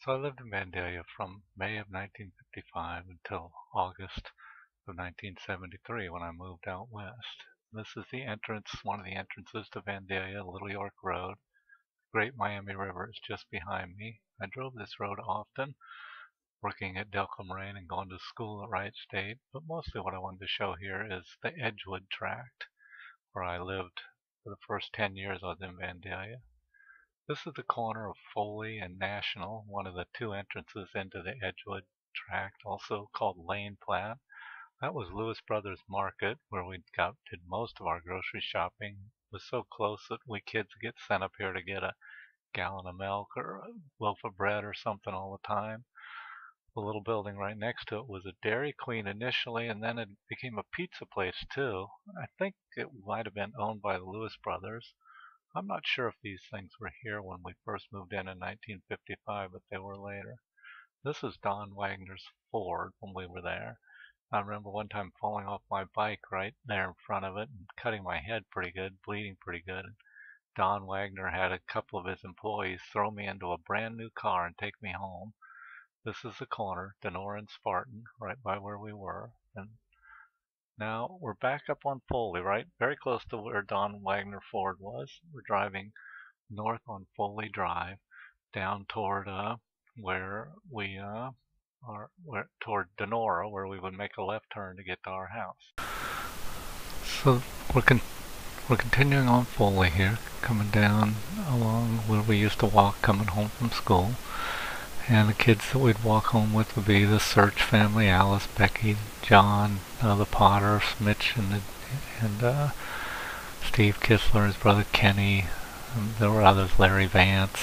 So I lived in Vandalia from May of 1955 until August of 1973 when I moved out west. This is the entrance, one of the entrances to Vandalia, Little York Road. The Great Miami River is just behind me. I drove this road often, working at Delco Moraine and going to school at Wright State, but mostly what I wanted to show here is the Edgewood tract, where I lived for the first 10 years I was in Vandalia. This is the corner of Foley and National, one of the two entrances into the Edgewood tract, also called Lane Platte. That was Lewis Brothers Market, where did most of our grocery shopping. It was so close that we kids get sent up here to get a gallon of milk or a loaf of bread or something all the time. The little building right next to it was a Dairy Queen initially, and then it became a pizza place too. I think it might have been owned by the Lewis Brothers. I'm not sure if these things were here when we first moved in 1955, but they were later. This is Don Wagner's Ford when we were there. I remember one time falling off my bike right there in front of it and cutting my head pretty good, bleeding pretty good. And Don Wagner had a couple of his employees throw me into a brand new car and take me home. This is the corner, Denora and Spartan, right by where we were. And now we're back up on Foley, right? Very close to where Don Wagner Ford was. We're driving north on Foley Drive down toward where we toward Denora, where we would make a left turn to get to our house. So we're continuing on Foley here, coming down along where we used to walk coming home from school. And the kids that we'd walk home with would be the Search family, Alice, Becky, John, the Potters, Mitch, and Steve Kistler, his brother Kenny. There were others, Larry Vance.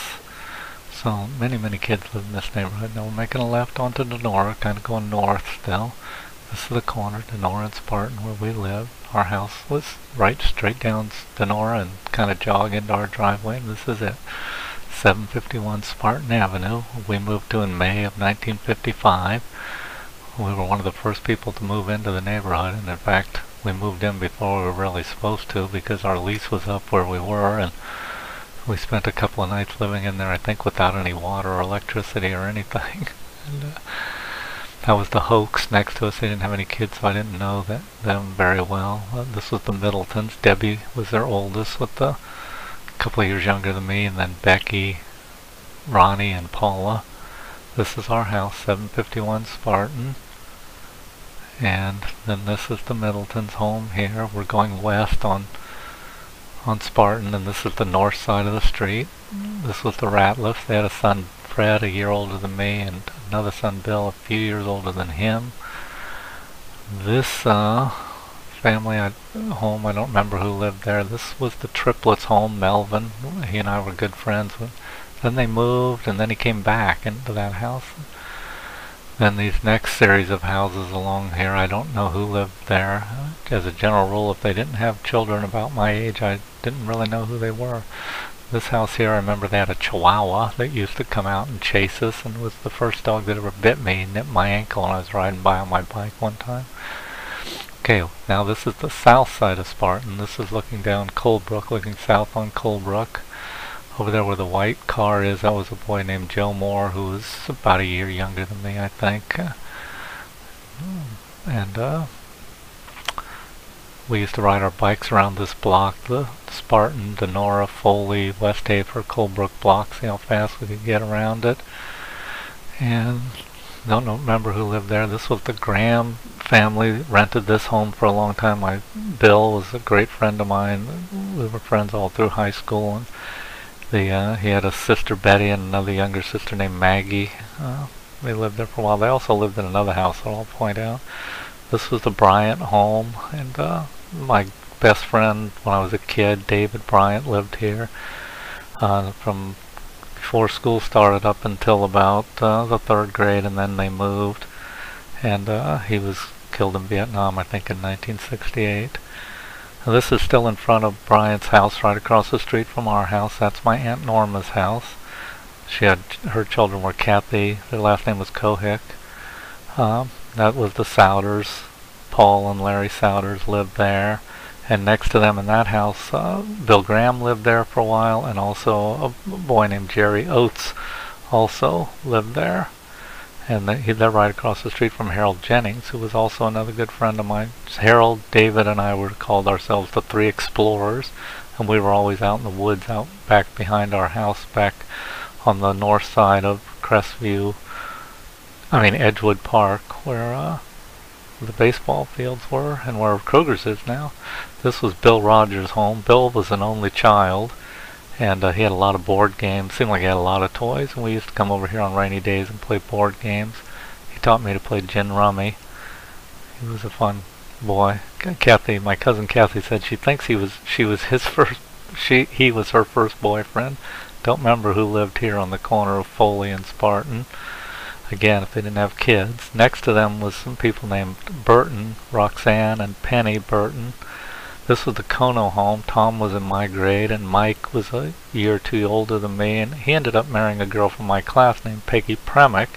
So many kids live in this neighborhood. Now we're making a left onto Denora, kind of going north still. This is the corner, Denora and Spartan, where we lived. Our house was right straight down Denora and kind of jog into our driveway, and this is it. 751 Spartan Avenue. We moved to in May of 1955. We were one of the first people to move into the neighborhood, and in fact we moved in before we were really supposed to because our lease was up where we were, and we spent a couple of nights living in there, I think without any water or electricity or anything. And, that was the hoax next to us. They didn't have any kids, so I didn't know them very well. This was the Middletons. Debbie was their oldest, with a couple of years younger than me, and then Becky, Ronnie, and Paula. This is our house, 751 Spartan. And then this is the Middletons' home here. We're going west on Spartan, and this is the north side of the street. This was the Ratliffs. They had a son, Fred, a year older than me, and another son, Bill, a few years older than him. This family home, I don't remember who lived there. This was the triplets' home, Melvin. He and I were good friends. Then they moved, and then he came back into that house. Then these next series of houses along here, I don't know who lived there. As a general rule, if they didn't have children about my age, I didn't really know who they were. This house here, I remember they had a Chihuahua that used to come out and chase us, and was the first dog that ever bit me and nipped my ankle when I was riding by on my bike one time. Okay, now this is the south side of Spartan. This is looking down Colebrook, looking south on Colebrook. Over there where the white car is, that was a boy named Joe Moore, who was about a year younger than me, I think. And we used to ride our bikes around this block, the Spartan, Denora, Foley, West Hafer, Colebrook block, see how fast we could get around it. And don't remember who lived there. This was the Graham family. Rented this home for a long time. Bill was a great friend of mine. We were friends all through high school. And he had a sister Betty and another younger sister named Maggie. They lived there for a while. They also lived in another house that I'll point out. This was the Bryant home, and my best friend when I was a kid, David Bryant, lived here from before school started up until about the third grade, and then they moved. And he was killed in Vietnam, I think, in 1968. Now, this is still in front of Bryant's house, right across the street from our house. That's my Aunt Norma's house. Her children were Kathy. Their last name was Kohick. That was the Souders. Paul and Larry Souders lived there. And next to them in that house, Bill Graham lived there for a while, and also a boy named Jerry Oates also lived there. And they're right across the street from Harold Jennings, who was also another good friend of mine. Harold, David, and I were called ourselves the Three Explorers, and we were always out in the woods out back behind our house, back on the north side of Edgewood Park, where the baseball fields were, and where Kroger's is now. This was Bill Rogers' home. Bill was an only child, and he had a lot of board games. Seemed like he had a lot of toys, and we used to come over here on rainy days and play board games. He taught me to play gin rummy. He was a fun boy. Kathy, my cousin Kathy, said she thinks he was her first boyfriend. Don't remember who lived here on the corner of Foley and Spartan. Again, if they didn't have kids. Next to them was some people named Burton, Roxanne, and Penny Burton. This was the Kono home. Tom was in my grade, and Mike was a year or two older than me, and he ended up marrying a girl from my class named Peggy Premick,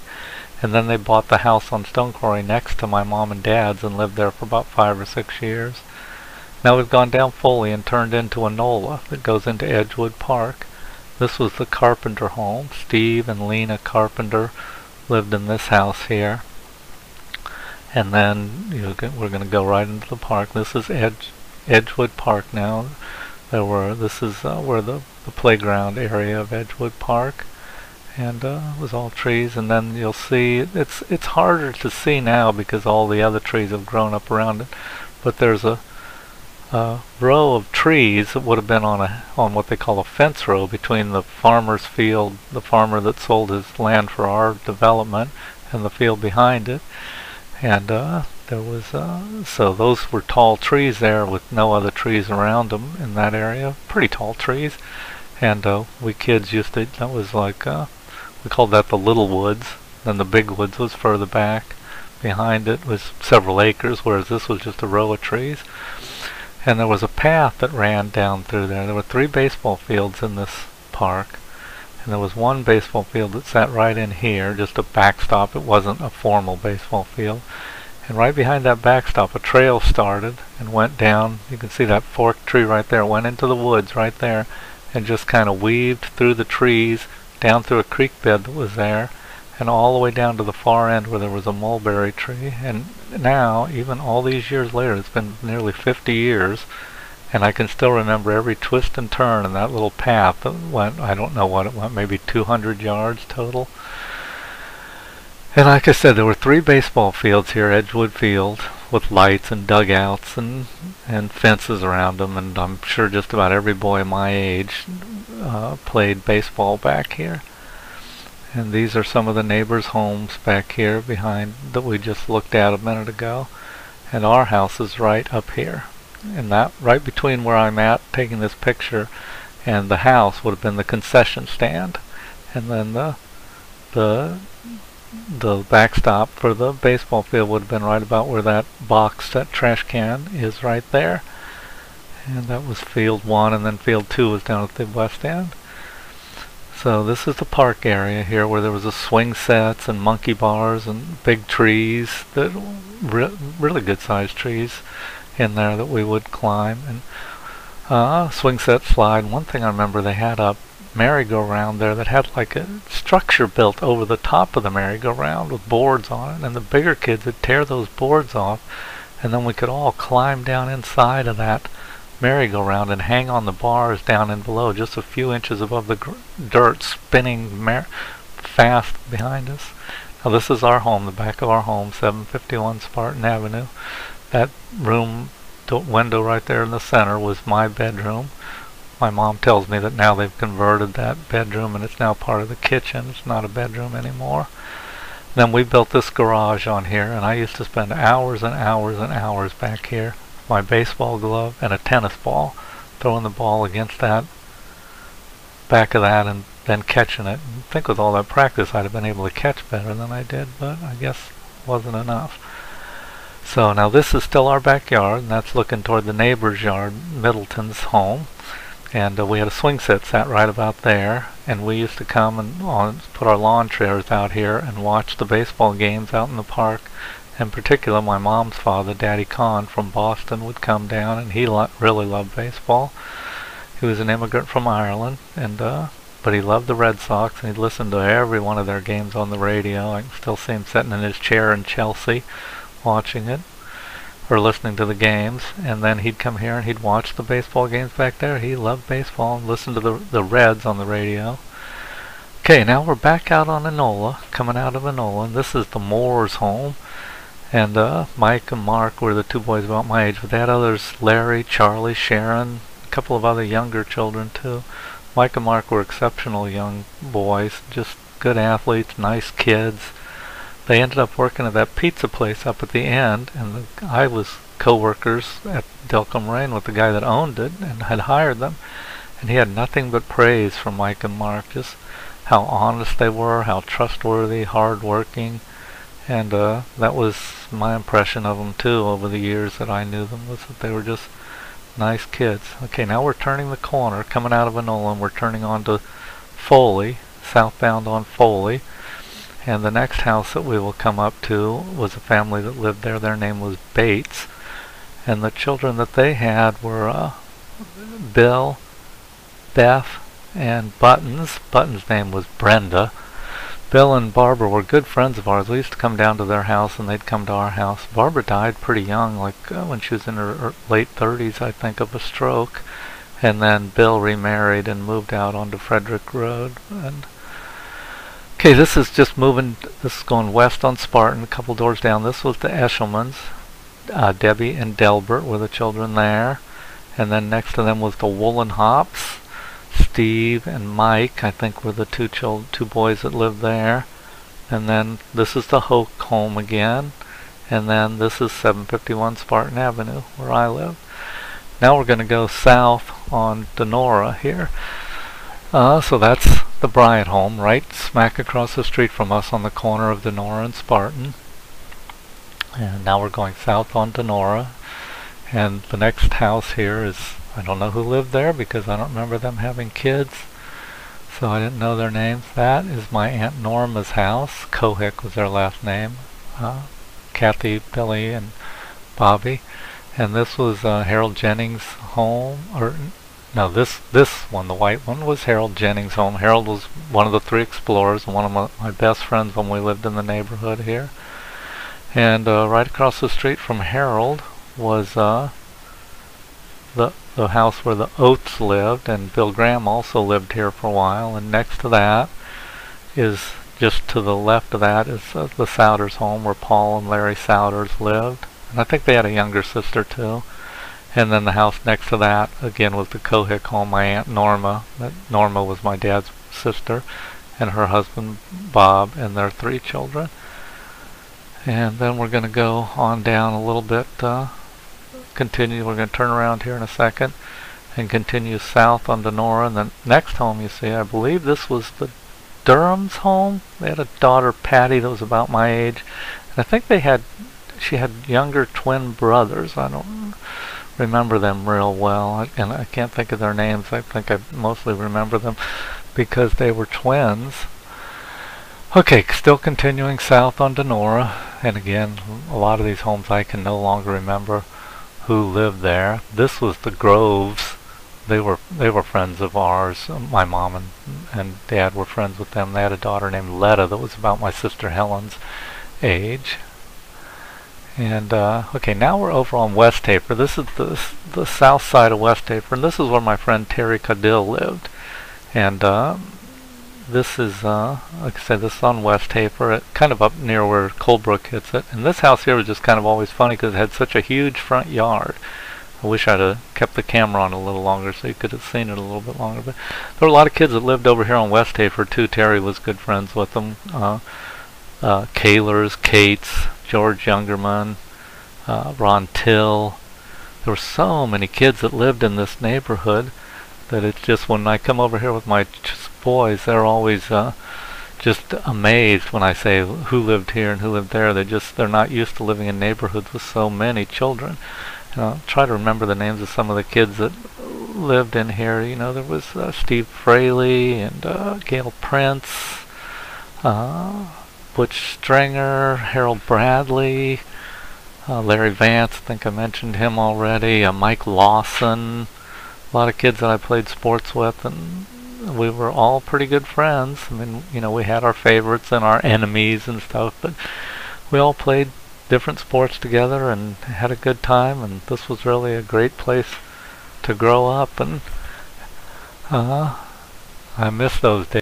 and then they bought the house on Stone Quarry next to my mom and dad's and lived there for about 5 or 6 years. Now we've gone down Foley and turned into a NOLA that goes into Edgewood Park. This was the Carpenter home. Steve and Lena Carpenter lived in this house here. And then we're going to go right into the park. This is Edgewood Park now. This is where the playground area of Edgewood Park, and it was all trees. And then you'll see it's harder to see now because all the other trees have grown up around it. But there's a row of trees that would have been on what they call a fence row between the farmer's field, the farmer that sold his land for our development, and the field behind it. And there was so those were tall trees there with no other trees around them in that area. Pretty tall trees. And we kids used to, that was like we called that the little woods. Then the big woods was further back. Behind it was several acres, whereas this was just a row of trees. And there was a path that ran down through there. There were 3 baseball fields in this park. And there was one baseball field that sat right in here, just a backstop. It wasn't a formal baseball field. And right behind that backstop, a trail started and went down. You can see that forked tree right there. Went into the woods right there and just kind of weaved through the trees, down through a creek bed that was there, and all the way down to the far end where there was a mulberry tree. And now, even all these years later, it's been nearly 50 years, and I can still remember every twist and turn in that little path that went, I don't know what it went, maybe 200 yards total. And like I said, there were 3 baseball fields here, Edgewood Field, with lights and dugouts and fences around them, and I'm sure just about every boy my age played baseball back here. And these are some of the neighbors' homes back here behind that we just looked at a minute ago. And our house is right up here. And that right between where I'm at taking this picture and the house would have been the concession stand. And then the backstop for the baseball field would have been right about where that box, that trash can, is right there. And that was field 1, and then field 2 was down at the west end. So this is the park area here where there was a swing sets and monkey bars and big trees, that really good sized trees in there that we would climb, and swing set slide. One thing I remember, they had a merry-go-round there that had like a structure built over the top of the merry-go-round with boards on it, and the bigger kids would tear those boards off, and then we could all climb down inside of that merry-go-round and hang on the bars down and below, just a few inches above the dirt, spinning fast behind us. Now this is our home, the back of our home, 751 Spartan Avenue. That room, the window right there in the center, was my bedroom. My mom tells me that now they've converted that bedroom and it's now part of the kitchen. It's not a bedroom anymore. Then we built this garage on here, and I used to spend hours and hours and hours back here, my baseball glove and a tennis ball, throwing the ball against that back of that and then catching it. I think with all that practice I'd have been able to catch better than I did, but I guess wasn't enough. So now this is still our backyard, and that's looking toward the neighbor's yard, Middleton's home. And we had a swing set sat right about there, and we used to come and put our lawn chairs out here and watch the baseball games out in the park. In particular, my mom's father, Daddy Kahn from Boston, would come down, and he really loved baseball. He was an immigrant from Ireland, and but he loved the Red Sox, and he'd listen to every one of their games on the radio. I can still see him sitting in his chair in Chelsea watching it, or listening to the games, and then he'd come here and he'd watch the baseball games back there. He loved baseball and listened to the Reds on the radio. Okay, now we're back out on Enola, coming out of Enola, and this is the Moore's home. And Mike and Mark were the two boys about my age, but they had others, Larry, Charlie, Sharon, a couple of other younger children too. Mike and Mark were exceptional young boys, just good athletes, nice kids. They ended up working at that pizza place up at the end, and I was co-workers at Delcom Rain with the guy that owned it and had hired them. And he had nothing but praise for Mike and Mark, just how honest they were, how trustworthy, hard-working. And that was my impression of them too over the years that I knew them, was that they were just nice kids. Okay, now we're turning the corner, coming out of Enola, and we're turning onto Foley, southbound on Foley. And the next house that we will come up to was a family that lived there. Their name was Bates. And the children that they had were Bill, Beth, and Buttons. Buttons' name was Brenda. Bill and Barbara were good friends of ours. We used to come down to their house and they'd come to our house. Barbara died pretty young, like when she was in her late 30s, I think, of a stroke. And then Bill remarried and moved out onto Frederick Road. And okay, this is just moving, this is going west on Spartan, a couple doors down. This was the Eshelmans. Debbie and Delbert were the children there. And then next to them was the Woolen Hops. Steve and Mike, I think, were the two boys that lived there. And then this is the Hoke home again. And then this is 751 Spartan Avenue, where I live. Now we're going to go south on Denora here. So that's the Bryant home, right smack across the street from us on the corner of Denora and Spartan. And now we're going south on Denora. And the next house here is, I don't know who lived there because I don't remember them having kids, so I didn't know their names. That is my Aunt Norma's house. Cohick was their last name. Kathy, Billy, and Bobby. And this was Harold Jennings' home. Or no, this one, the white one, was Harold Jennings' home. Harold was one of the three explorers and one of my best friends when we lived in the neighborhood here. And right across the street from Harold was the house where the Oates lived, and Bill Graham also lived here for a while. And next to that is, just to the left of that, is the Souders home where Paul and Larry Souders lived. And I think they had a younger sister too. And then the house next to that, again, was the Cohick home, my Aunt Norma. Norma was my dad's sister, and her husband Bob, and their three children. And then we're going to go on down a little bit, continue. We're going to turn around here in a second and continue south on Denora. And the next home you see, I believe this was the Durham's home. They had a daughter, Patty, that was about my age. And I think she had younger twin brothers. I don't remember them real well, and I can't think of their names. I think I mostly remember them because they were twins. Okay, still continuing south on Denora. And again, a lot of these homes I can no longer remember who lived there. This was the Groves. They were friends of ours. My mom and dad were friends with them. They had a daughter named Letta that was about my sister Helen's age. And okay, now we're over on West Taper. This is the south side of West Taper, and this is where my friend Terry Cadill lived. And this is, like I said, this is on West Taper, kind of up near where Colebrook hits it. And this house here was just kind of always funny because it had such a huge front yard. I wish I'd have kept the camera on a little longer so you could have seen it a little bit longer. But there were a lot of kids that lived over here on West Taper too. Terry was good friends with them. Kahlers, Cates, George Youngerman, Ron Till. There were so many kids that lived in this neighborhood that it's just, when I come over here with my boys, they're always just amazed when I say who lived here and who lived there. They're not used to living in neighborhoods with so many children. And I'll try to remember the names of some of the kids that lived in here. You know, there was Steve Fraley and Gail Prince, Butch Stringer, Harold Bradley, Larry Vance, I think I mentioned him already, Mike Lawson, a lot of kids that I played sports with, and we were all pretty good friends. I mean, you know, we had our favorites and our enemies and stuff, but we all played different sports together and had a good time, and this was really a great place to grow up, and I miss those days.